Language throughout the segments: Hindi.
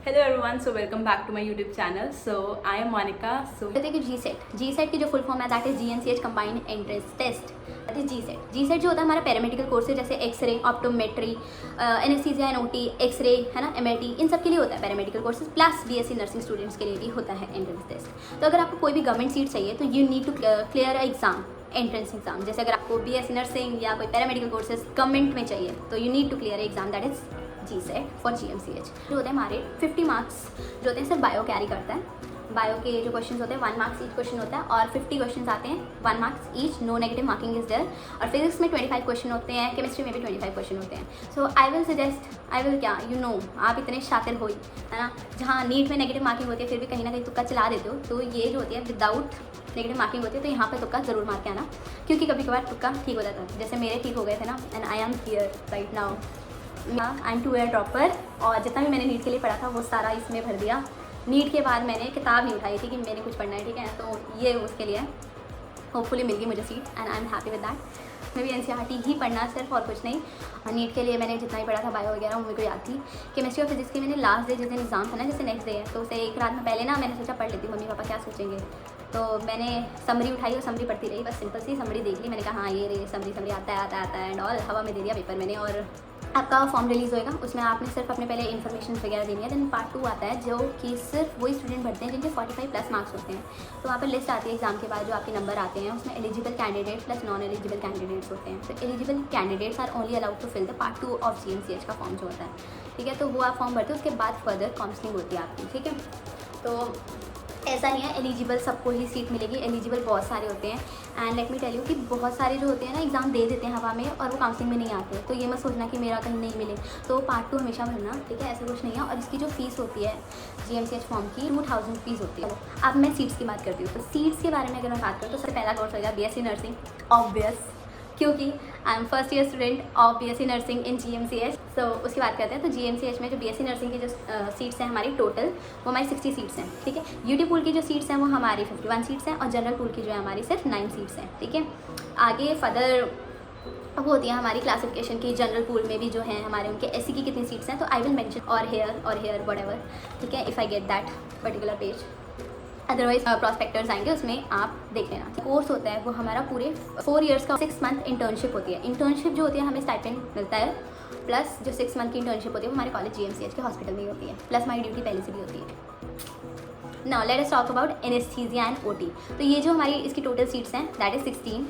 Hello everyone, so welcome back to my YouTube channel. So I am Monica. So कहते हैं कि जी सेट की जो फुल फॉर्म है that is GNCH combined entrance test, that is G set जो होता है हमारा पैरामेडिकल कोर्सेज जैसे x-ray, optometry, anaesthesia and OT, x-ray है ना, MRT, इन सब के लिए होता है paramedical courses, plus BSc nursing students के लिए भी होता है एंट्रेंस टेस्ट। तो अगर आपको कोई भी गवर्नमेंट सीट चाहिए तो you need to clear exam, entrance exam. जैसे अगर आपको BSc नर्सिंग या कोई पैरामेडिकल कोर्सेज गवर्नमेंट में चाहिए तो you need to clear exam that is GSET for GMCH। जो होते हैं हमारे 50 मार्क्स जो होते हैं सिर्फ बायो कैरी करता है। बायो के जो क्वेश्चन होते हैं 1 मार्क्स ईच क्वेश्चन होता है और 50 क्वेश्चन आते हैं 1 marks each, no negative marking is there. और फिजिक्स में 25 क्वेश्चन होते हैं, केमिस्ट्री में भी 25 क्वेश्चन होते हैं। So I will suggest, I will क्या यू नो, आप इतने शातिर हो है ना, जहाँ नीट में नेगेटिव मार्किंग होती है फिर भी कहीं ना कहीं तुक्का चला देते हो, तो ये जो होती है विदाउट नेगेटिव मार्किंग होती है तो यहाँ पे तुक्का ज़रूर मार के आना, क्योंकि कभी कभार तुक्का ठीक हो जाता है। जैसे मेरे ठीक हो गए थे ना, and I am here right now. I am 2 year dropper और जितना भी मैंने नीट के लिए पढ़ा था वो सारा इसमें भर दिया। नीट के बाद मैंने किताब नहीं उठाई थी कि मैंने कुछ पढ़ना है, ठीक है, तो ये उसके लिए होपफुली मिल गई मुझे seat and I am happy with that. मैं भी NCERT ही पढ़ना सिर्फ और कुछ नहीं। और नीट के लिए मैंने जितना ही पढ़ा था बायो वगैरह वो मेरे को याद थी। केमिस्ट्री और फिजिक्स की मैंने लास्ट डे जिस दिन एग्जाम था ना, जैसे नेक्स्ट डे है, तो उसे एक रात में पहले ना मैंने सोचा पढ़ लेती हूँ, मम्मी पापा क्या सोचेंगे, तो मैंने समरी उठाई और समरी पढ़ती रही, बस सिंपल सी समरी देख ली। मैंने कहा हाँ ये रे समरी आता है एंड ऑल, हवा में दे दिया पेपर मैंने। और आपका फॉर्म रिलीज़ होएगा, उसमें आपने सिर्फ अपने पहले इन्फॉर्मेशन वगैरह देनी है। देन पार्ट 2 आता है जो कि सिर्फ वही स्टूडेंट भरते हैं जिनके 45 प्लस मार्क्स होते हैं। तो वहाँ पर लिस्ट आती है एग्जाम के बाद, जो आपके नंबर आते हैं उसमें eligible candidate plus non eligible candidates होते हैं। तो eligible candidates are only allowed to fill the part 2 of GMCH का फॉर्म जो होता है, ठीक है। तो वो आप फॉर्म भरते हो, उसके बाद फर्दर काउंसलिंग होती है आपकी, ठीक है। तो ऐसा नहीं है एलिजिबल सबको ही सीट मिलेगी, एलिजिबल बहुत सारे होते हैं। And let me tell you कि बहुत सारे जो होते हैं ना एग्जाम दे देते हैं हवा में और वो काउंसलिंग में नहीं आते, तो ये मत सोचना कि मेरा कहीं नहीं मिले, तो पार्ट 2 हमेशा भरना, ठीक है, ऐसा कुछ नहीं है। और इसकी जो फीस होती है GMCH फॉर्म की 2000 फीस होती है। अब मैं सीट्स की बात करती हूँ, तो सीट्स के बारे में अगर मैं बात करूँ तो सबसे पहला कोर्स होगा BSc नर्सिंग, ऑब्वियस, क्योंकि I am first year student of BSc nursing in GMCH। सो उसकी बात करते हैं तो GMCH में जो BSc नर्सिंग की जो सीट्स हैं हमारी टोटल, वो हमारी 60 सीट्स हैं, ठीक है। UT पूल की जो सीट्स हैं वो हमारी 51 सीट्स हैं और जनरल पूल की जो है हमारी सिर्फ 9 सीट्स हैं, ठीक है। आगे फर्दर वो होती है हमारी क्लासिफिकेशन की, जनरल पूल में भी जो है हमारे उनके SC की कितनी सीट्स हैं, तो आई विल मेंशन और हेयर व्हाटएवर, ठीक है, if I get that particular page. Otherwise prospectors आएंगे, उसमें आप देख लेना। कोर्स होता है वो हमारा पूरे 4 ईयर्स का, 6 मंथ इंटर्नशिप होती है। इंटर्नशिप जो होती है हमें स्टाइपेंड मिलता है, प्लस जो 6 मंथ की इंटर्नशिप होती है वो हमारे कॉलेज GMCH के हॉस्पिटल में ही होती है, प्लस हमारी ड्यूटी पहले से भी होती है। Now let us talk about anaesthesia and OT। तो ये जो हमारी इसकी टोटल सीट्स हैं दैट इज 16,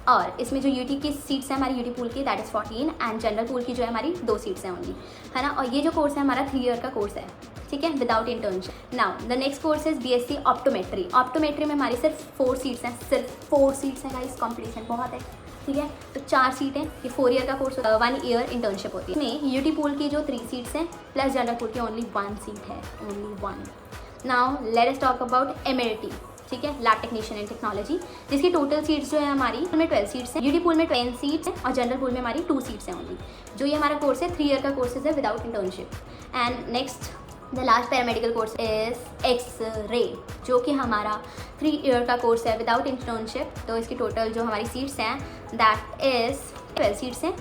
और इसमें जो UT की सीट्स हैं हमारी UT पूल की that is 14 and general pool की जो है हमारी 2 सीट्स हैं ओनली, है ना। और ये जो कोर्स है हमारा 3 ईयर का कोर्स है, ठीक है, without internship. Now the next course is BSc optometry. Optometry में हमारी सिर्फ 4 सीट्स हैं, सिर्फ 4 सीट्स हैं गाइस, कॉम्पिटिशन बहुत है, ठीक है। तो 4 सीट हैं, ये 4 ईयर का कोर्स होता है, 1 ईयर इंटर्नशिप होती है। इसमें UT पूल की जो 3 सीट्स हैं प्लस जनरल पूल की ओनली 1 सीट है, only 1। Now let us talk about MRT, ठीक है, लैब टेक्नीशियन एंड टेक्नोलॉजी, जिसकी टोटल सीट्स जो है हमारी में 12 सीट्स हैं, UT पूल में 10 सीट्स हैं और जनरल पूल में हमारी 2 सीट्स हैं ओनली। जो ये हमारा कोर्स है 3 ईयर का कोर्सेज है without internship. And next the last paramedical course is x-ray, जो कि हमारा 3 ईयर का कोर्स है विदाउट इंटर्नशिप। तो इसकी टोटल जो हमारी सीट्स हैं दैट इज़ 12 सीट्स हैं,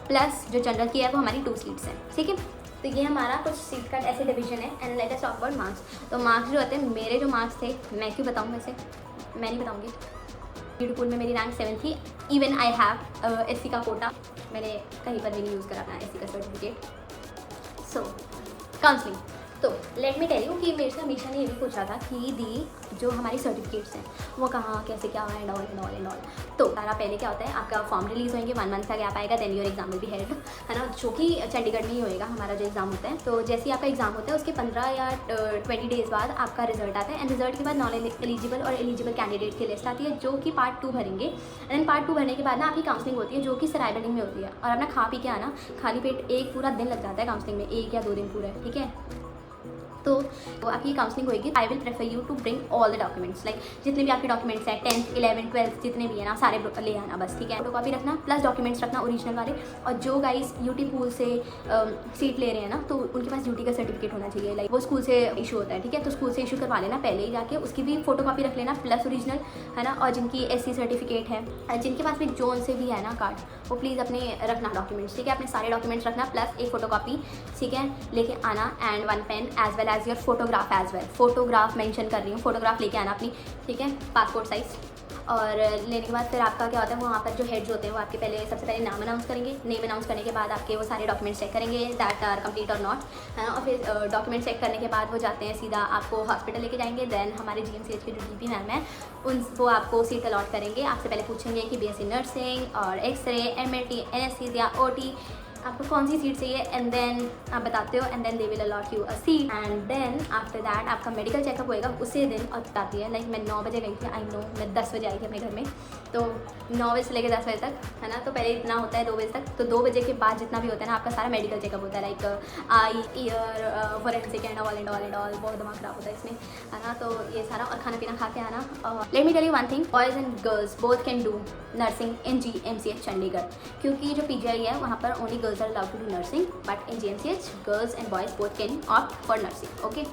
प्लस जो जनरल की है वो हमारी 2 सीट्स हैं, ठीक है। तो ये हमारा कुछ सीट का ऐसे डिवीजन है। And let us talk about marks. तो मार्क्स जो होते हैं, मेरे जो मार्क्स थे, मैं क्यों बताऊँ, वैसे मैं नहीं बताऊँगी। UT पूल में मेरी रैंक 7 थी। इवन आई हैव SC का कोटा, मैंने कहीं पर भी नहीं यूज़ करा अपना SC का सर्टिफिकेट। सो काउंसलिंग, तो लेट मी टेल यू कि मेरे से हमेशा ने ये भी पूछा था कि दी जो हमारी सर्टिफिकेट्स हैं वो कहाँ कैसे क्या है एंड ऑल। तो सारा पहले क्या होता है, आपका फॉर्म रिलीज़ होंगे, 1 मंथ का गैप आएगा, then your exam will be held, है ना, जो कि चंडीगढ़ में ही होएगा हमारा जो एग्ज़ाम होता है। तो जैसे ही आपका एग्जाम होता है उसके 15 या 20 डेज़ बाद आपका रिजल्ट आता है। एंड रिजल्ट के बाद नॉन एलिजिबल और एलिजिबल कैंडिडेट की लिस्ट आती है जो कि पार्ट 2 भरेंगे। एंड पार्ट 2 भरने के बाद ना आपकी काउंसलिंग होती है जो कि सराय बिल्डिंग में होती है। और अपना खा पी के आना, खाली पेट एक पूरा दिन लग जाता है काउंसलिंग में, 1 या 2 दिन पूरा, ठीक है। तो आपकी काउंसलिंग होगी। I will prefer you to bring all the documents, like जितने भी आपके डॉक्यूमेंट्स हैं 10th 11th 12th जितने भी हैं ना सारे ले आना बस, ठीक है। फोटो कॉपी रखना प्लस डॉक्यूमेंट्स रखना ओरिजिनल वाले। और जो गाइस UT पूल से सीट ले रहे हैं ना, तो उनके पास ड्यूटी का सर्टिफिकेट होना चाहिए, लाइक वो स्कूल से इशू होता है, ठीक है। तो स्कूल से इशू करवा लेना पहले ही जाके, उसकी भी फोटो कॉपी रख लेना प्लस ओरिजिनल, है ना। और जिनकी SC सर्टिफिकेट है, जिनके पास भी जोन से भी है ना कार्ड, वो प्लीज़ अपने रखना डॉक्यूमेंट्स, ठीक है। अपने सारे डॉक्यूमेंट्स रखना प्लस एक फ़ोटो कॉपी, ठीक है, लेके आना। And 1 pen as well as your photograph as well. Photograph mention कर रही हूँ, फोटोग्राफ लेके आना अपनी, ठीक है, पासपोर्ट साइज़। और लेने के बाद फिर आपका क्या होता है, वहाँ पर जो हेड्स होते हैं वो आपके पहले सबसे पहले नाम अनाउंस करेंगे। नेम अनाउंस करने के बाद आपके वो सारे डॉक्यूमेंट्स चेक करेंगे दैट आर कंप्लीट और नॉट, है ना। और फिर डॉक्यूमेंट चेक करने के बाद वो जाते हैं सीधा आपको हॉस्पिटल लेके जाएंगे। देन हमारे GMCH के जो DP मैम है वो आपको सीट अलॉट करेंगे। आपसे पहले पूछेंगे कि BSc नर्सिंग और एक्सरे, MLT, एनेस्थीसिया, OT आपको कौन सी सीट चाहिए, एंड देन आप बताते हो, and then they will allot you a seat. And then after that आपका मेडिकल चेकअप होएगा उसी दिन। और बताती है लाइक मैं 9 बजे गई थी, आई नो मैं 10 बजे आई थी अपने घर में, तो 9 बजे से लेकर 10 बजे तक, है ना। तो पहले इतना होता है 2 बजे तक, तो 2 बजे के बाद जितना भी होता है ना आपका सारा मेडिकल चेकअप होता है, like I, year, forensic and all बहुत दिमाग खराब होता है इसमें, है ना। तो ये सारा, और खाना पीना खा के आना। Let me tell you one thing, boys and girls both can do nursing in GMCH Chandigarh, क्योंकि जो PGI है वहाँ पर only girls are allowed to do nursing, but in GMCH girls and boys both can opt for nursing, okay,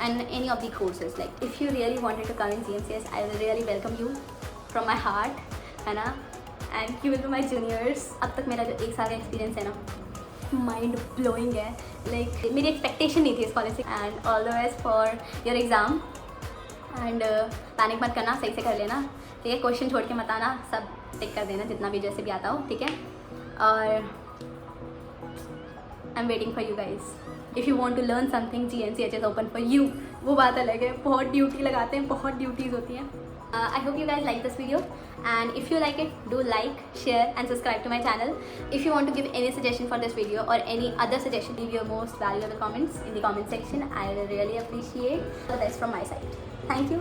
and any of the courses. Like if you really wanted to come in GMCH, I will really welcome you from my heart, है ना, and you will be my juniors. अब तक मेरा जो 1 साल का एक्सपीरियंस है ना, माइंड ब्लोइंग है, लाइक मेरी एक्सपेक्टेशन नहीं थी इस कॉलेज से। And all the best for your exam, and panic मत करना, सही से कर लेना, ठीक है। क्वेश्चन छोड़ के मत आना, सब टिक कर देना जितना भी जैसे भी आता हो, ठीक है। और I am waiting for you guys. If you want to learn something, GMCH is open for you. वो बात अलग है, बहुत ड्यूटी लगाते हैं, बहुत ड्यूटीज़ होती हैं। I hope you guys like this video, and if you like it, do like, share and subscribe to my channel. If you want to give any suggestion for this video or any other suggestion, leave your most valuable comments in the comment section. I will really appreciate the best from my side. Thank you.